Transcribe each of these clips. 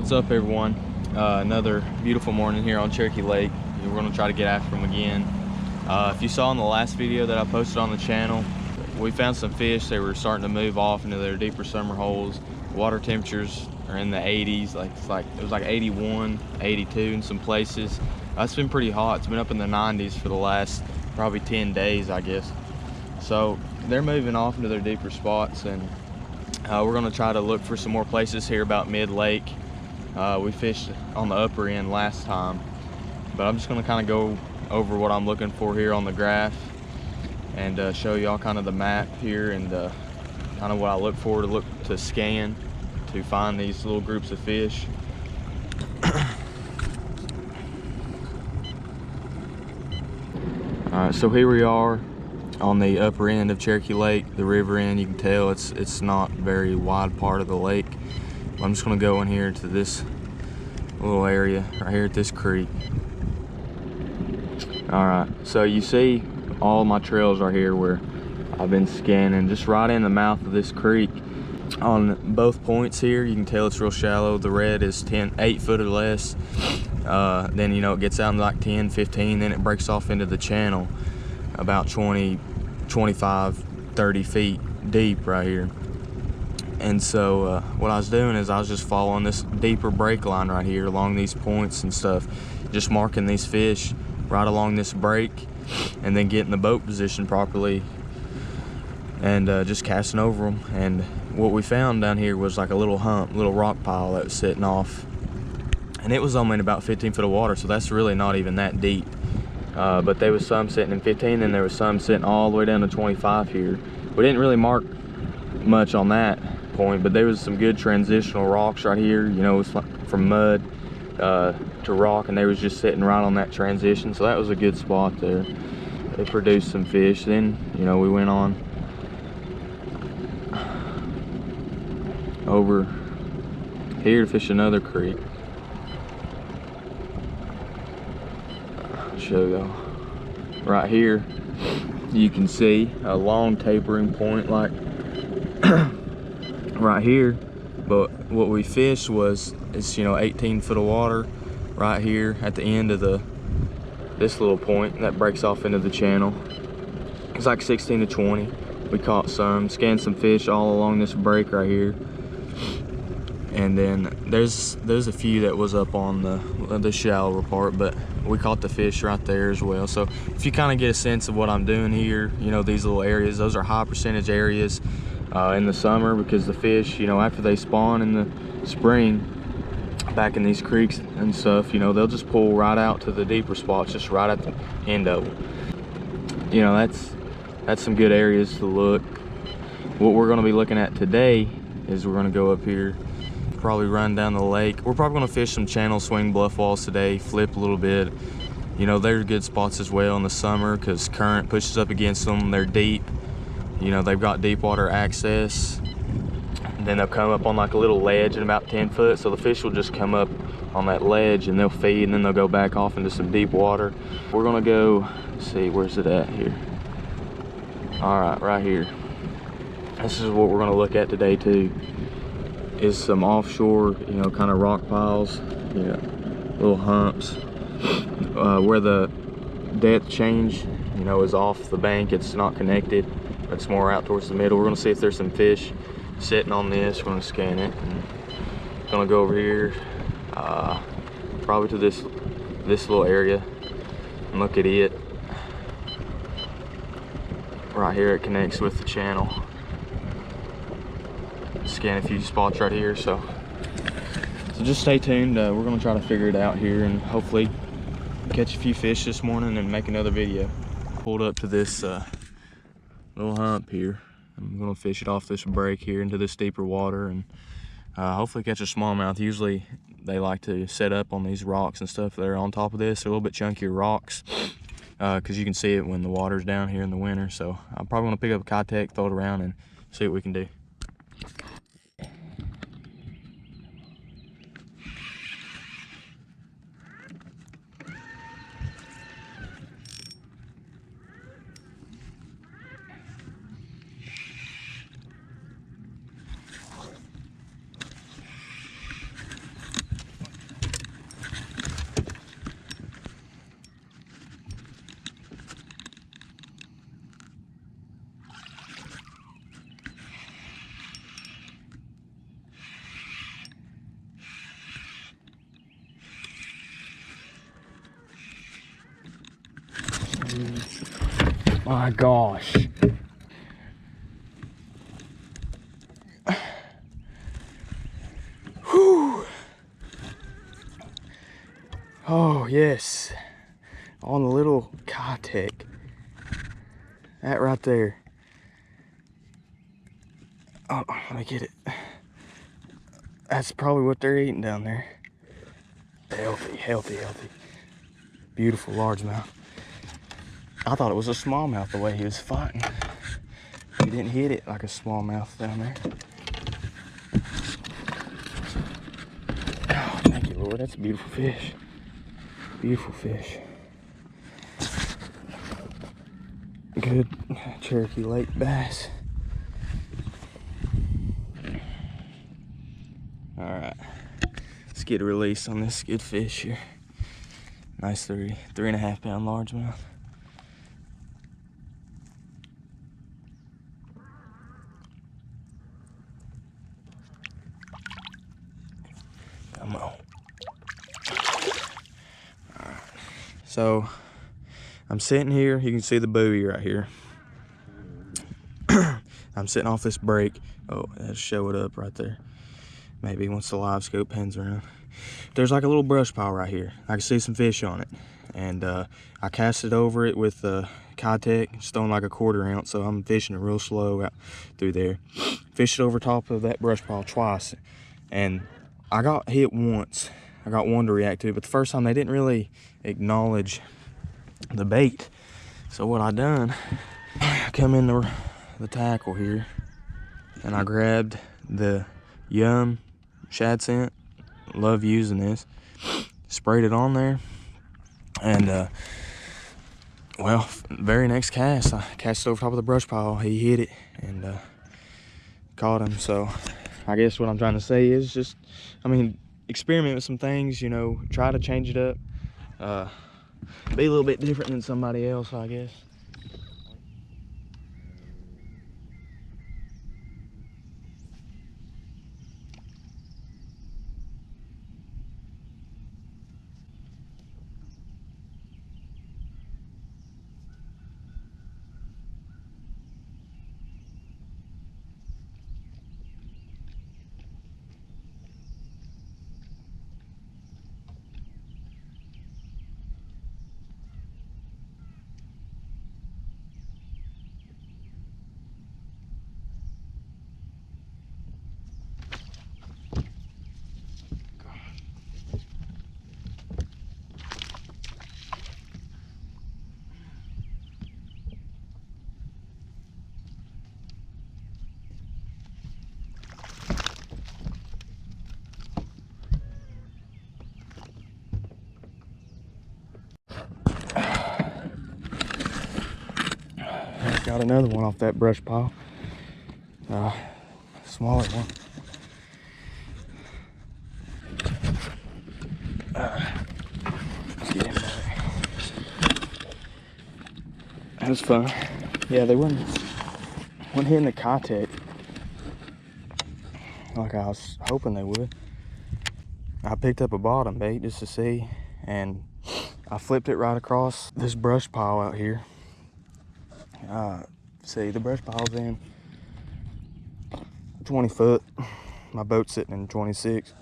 What's up, everyone? Another beautiful morning here on Cherokee Lake. We're going to try to get after them again. If you saw in the last video that I posted on the channel, we found some fish. They were starting to move off into their deeper summer holes. Water temperatures are in the 80s. It was like 81, 82 in some places. It's been pretty hot. It's been up in the 90s for the last probably 10 days, I guess. So they're moving off into their deeper spots, and we're going to try to look for some more places here about mid-lake. We fished on the upper end last time, but I'm just going to kind of go over what I'm looking for here on the graph and show y'all kind of the map here and kind of what I look for to scan to find these little groups of fish. Alright, so here we are on the upper end of Cherokee Lake, the river end. You can tell it's not a very wide part of the lake. I'm just going to go in here to this little area right here at this creek. Alright, so you see all my trails right here where I've been scanning, just right in the mouth of this creek. On both points here, you can tell it's real shallow. The red is 8 foot or less. Then, you know, it gets out in like 10, 15, then it breaks off into the channel about 20, 25, 30 feet deep right here. And so what I was doing is I was just following this deeper break line right here along these points and stuff, just marking these fish right along this break, and then getting the boat position properly and just casting over them. And what we found down here was like a little hump, little rock pile that was sitting off, and it was only in about 15 foot of water, so that's really not even that deep. But there was some sitting in 15, and there was some sitting all the way down to 25 here. We didn't really mark much on that point, but there was some good transitional rocks right here. You know, it was from mud to rock, and they was just sitting right on that transition, so that was a good spot there. They produced some fish. Then, you know, we went on over here to fish another creek. Show y'all right here, you can see a long tapering point like right here, but what we fished was, it's, you know, 18 foot of water right here at the end of this little point that breaks off into the channel. It's like 16 to 20. We caught some, scanned some fish all along this break right here, and then there's a few that was up on the shallower part, but we caught the fish right there as well. So if you kind of get a sense of what I'm doing here, you know, these little areas, those are high percentage areas in the summer, because the fish, you know, after they spawn in the spring back in these creeks and stuff, you know, they'll just pull right out to the deeper spots, just right at the end of them. You know, that's some good areas to look. What we're going to be looking at today is we're going to go up here, probably run down the lake. We're probably going to fish some channel swing bluff walls today, flip a little bit. You know, they're good spots as well in the summer because current pushes up against them. They're deep. You know, they've got deep water access. And then they'll come up on like a little ledge in about 10 foot. So the fish will just come up on that ledge and they'll feed, and then they'll go back off into some deep water. We're going to go, let's see, where's it at here? All right here. This is what we're going to look at today too, is some offshore, you know, kind of rock piles, you know, little humps where the depth change, you know, is off the bank. It's not connected. It's more out towards the middle. We're going to see if there's some fish sitting on this. We're going to scan it. And going to go over here, probably to this little area, and look at it. Right here, it connects with the channel. Scan a few spots right here, so just stay tuned. We're going to try to figure it out here and hopefully catch a few fish this morning and make another video. Pulled up to this little hump here. I'm going to fish it off this break here into this deeper water and hopefully catch a smallmouth. Usually they like to set up on these rocks and stuff that are on top of this. They're a little bit chunkier rocks because you can see it when the water's down here in the winter. So I'm probably going to pick up a Kitech, throw it around, and see what we can do. Jeez. My gosh. Whew. Oh, yes. On the little Kitech. That right there. Oh, let me get it. That's probably what they're eating down there. Healthy, healthy, healthy. Beautiful largemouth. I thought it was a smallmouth the way he was fighting. He didn't hit it like a smallmouth down there. Oh, thank you, Lord. That's a beautiful fish. Beautiful fish. Good Cherokee Lake bass. All right, let's get a release on this good fish here. Nice 3.5 pound largemouth. Come on. All right. So I'm sitting here. You can see the buoy right here. I'm sitting off this break. Oh, that'll show it up right there. Maybe once the Livescope pans around. There's like a little brush pile right here. I can see some fish on it. And I casted over it with Kitech. It's throwing like a 1/4 ounce, so I'm fishing it real slow out through there. Fished it over top of that brush pile twice. And I got hit once. I got one to react to, but the first time they didn't really acknowledge the bait. So what I done, I come in the tackle here, and I grabbed the Yum shad scent. Love using this. Sprayed it on there, and well, very next cast, I cast it over top of the brush pile. He hit it and caught him. So I guess what I'm trying to say is just, I mean, experiment with some things, you know, try to change it up, be a little bit different than somebody else, I guess. Got another one off that brush pile. Smaller one. Let's get him back. That was fun. Yeah, they weren't hitting the Kitech like I was hoping they would. I picked up a bottom bait just to see, and I flipped it right across this brush pile out here. See, the brush pile's in 20 foot. My boat's sitting in 26.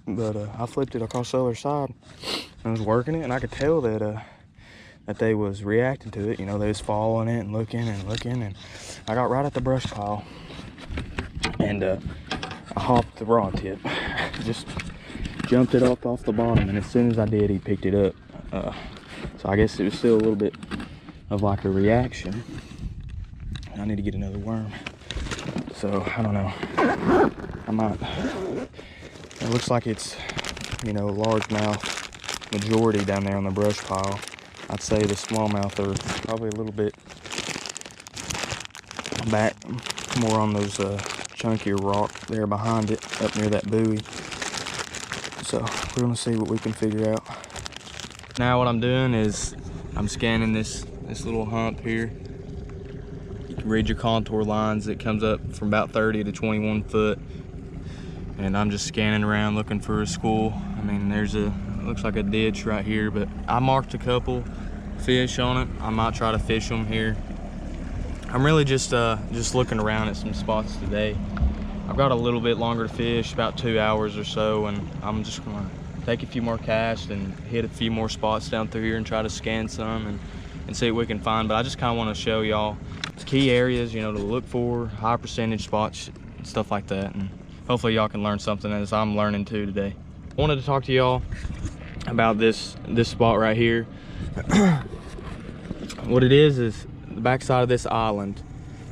But I flipped it across the other side. I was working it, and I could tell that that they was reacting to it. You know, they was following it and looking and looking. And I got right at the brush pile, and I hopped the rod tip. Just jumped it up off the bottom, and as soon as I did, he picked it up. So I guess it was still a little bit of like a reaction. I need to get another worm. So I don't know. I might. It looks like it's, you know, largemouth majority down there on the brush pile. I'd say the smallmouth are probably a little bit back, more on those chunkier rock there behind it, up near that buoy. So we're gonna see what we can figure out. Now what I'm doing is I'm scanning this little hump here. You can read your contour lines. It comes up from about 30 to 21 foot. And I'm just scanning around looking for a school. I mean, looks like a ditch right here, but I marked a couple fish on it. I might try to fish them here. I'm really just looking around at some spots today. I've got a little bit longer to fish, about 2 hours or so, and I'm just gonna take a few more casts and hit a few more spots down through here and try to scan some and see what we can find. But I just kind of want to show y'all key areas, you know, to look for, high percentage spots, stuff like that, and hopefully y'all can learn something as I'm learning too today. I wanted to talk to y'all about this spot right here. What it is the backside of this island,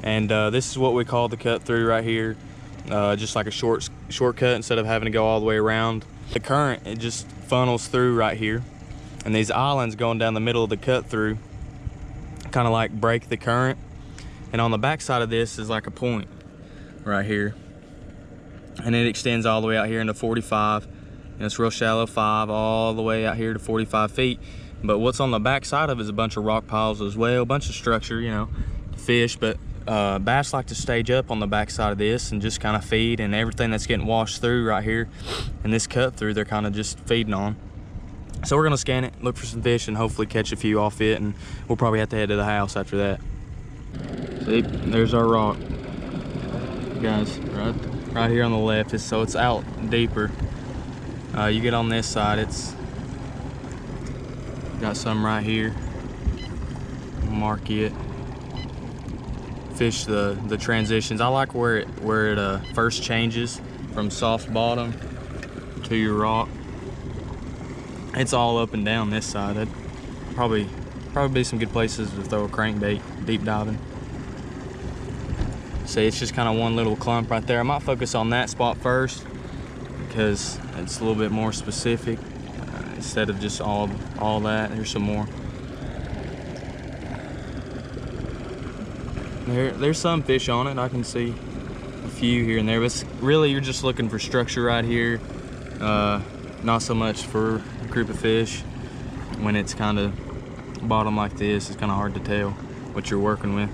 and this is what we call the cut through right here. Just like a shortcut instead of having to go all the way around. The current, it just funnels through right here, and these islands going down the middle of the cut through kind of like break the current. And on the back side of this is like a point right here, and it extends all the way out here into 45, and it's real shallow, 5 all the way out here to 45 feet. But what's on the back side of it is a bunch of rock piles as well, a bunch of structure, you know, fish. But bass like to stage up on the back side of this and just kind of feed, and everything that's getting washed through right here and this cut through, they're kind of just feeding on. So we're gonna scan it, look for some fish, and hopefully catch a few off it, and we'll probably have to head to the house after that. See, there's our rock, guys, right here on the left. So it's out deeper. You get on this side, it's got some right here. Mark it. Fish the transitions. I like where it first changes from soft bottom to your rock. It's all up and down this side. That'd probably be some good places to throw a crankbait deep diving. See, it's just kind of one little clump right there. I might focus on that spot first because it's a little bit more specific instead of just all that. There's some more. There's some fish on it. I can see a few here and there, but really you're just looking for structure right here. Not so much for a group of fish. When it's kind of bottom like this, it's kind of hard to tell what you're working with.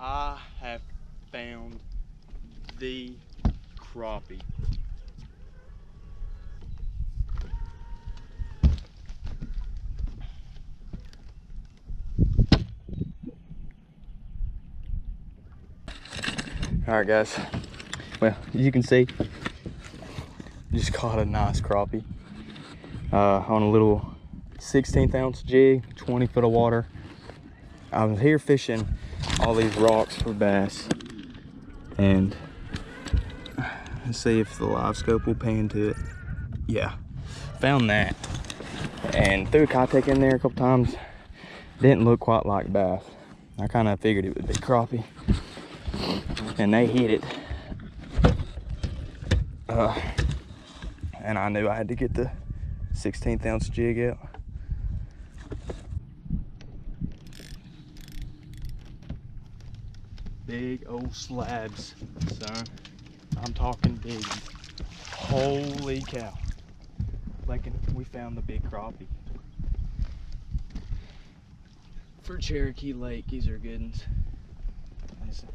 I have found the crappie. All right, guys. Well, as you can see, just caught a nice crappie on a little 16th ounce jig, 20 foot of water. I was here fishing all these rocks for bass, and let's see if the Livescope will pan to it. Yeah, found that, and threw a Kitech in there a couple times. Didn't look quite like bass. I kind of figured it would be crappie, and they hit it. And I knew I had to get the 16th ounce jig out. Big old slabs, son. I'm talking big. Holy cow. Like, we found the big crappie. For Cherokee Lake, these are good ones.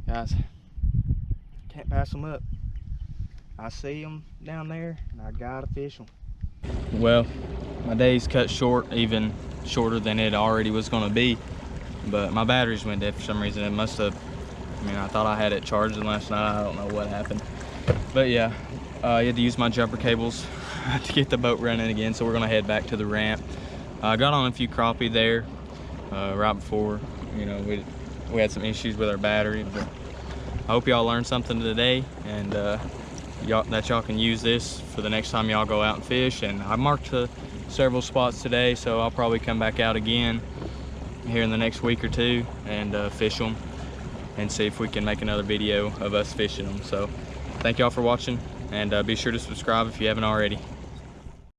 Guys, can't pass them up. I see them down there, and I gotta fish them. Well, my day's cut short, even shorter than it already was gonna be. But my batteries went dead for some reason. It must have, I mean, I thought I had it charging last night. I don't know what happened. But yeah, I had to use my jumper cables to get the boat running again. So we're gonna head back to the ramp. I got on a few crappie there right before, you know, we had some issues with our battery. But I hope y'all learned something today, and that y'all can use this for the next time y'all go out and fish. And I marked several spots today, so I'll probably come back out again here in the next week or two and fish them. and see if we can make another video of us fishing them. So thank y'all for watching, and be sure to subscribe if you haven't already.